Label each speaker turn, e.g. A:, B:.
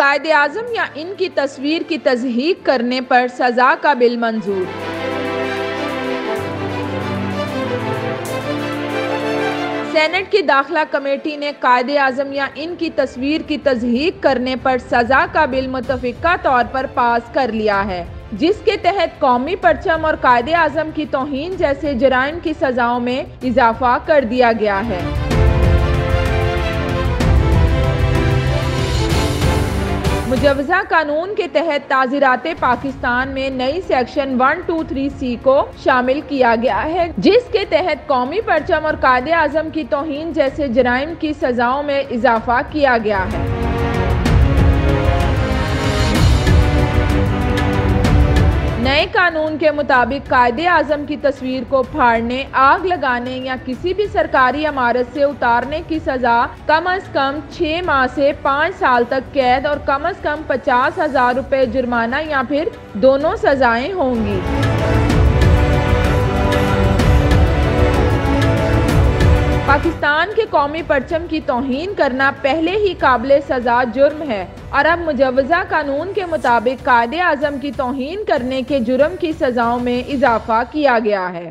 A: कायदे आज़म या इनकी तस्वीर की तज़हीक करने पर सज़ा का बिल मंजूर। सेनेट की दाखिला कमेटी ने कायदे आज़म या इनकी तस्वीर की तज़हीक करने पर सज़ा का बिल मुतफ़िक़ा तौर पर पास कर लिया है, जिसके तहत कौमी परचम और कायदे आज़म की तौहीन जैसे जराइम की सज़ाओं में इजाफा कर दिया गया है। मुजवज़ा कानून के तहत ताज़ीराते पाकिस्तान में नई सेक्शन 123C को शामिल किया गया है, जिसके तहत कौमी परचम और कायदे आज़म की तौहीन जैसे जराइम की सज़ाओं में इजाफा किया गया है। नए कानून के मुताबिक कायदे आज़म की तस्वीर को फाड़ने, आग लगाने या किसी भी सरकारी इमारत से उतारने की सज़ा कम अज़ कम 6 माह से 5 साल तक कैद और कम अज़ कम 50,000 रुपये जुर्माना या फिर दोनों सज़ाएं होंगी। पाकिस्तान के कौमी परचम की तौहीन करना पहले ही काबिले सज़ा जुर्म है और अब मुजवज़ा कानून के मुताबिक कायदे आज़म की तौहीन करने के जुर्म की सज़ाओं में इजाफा किया गया है।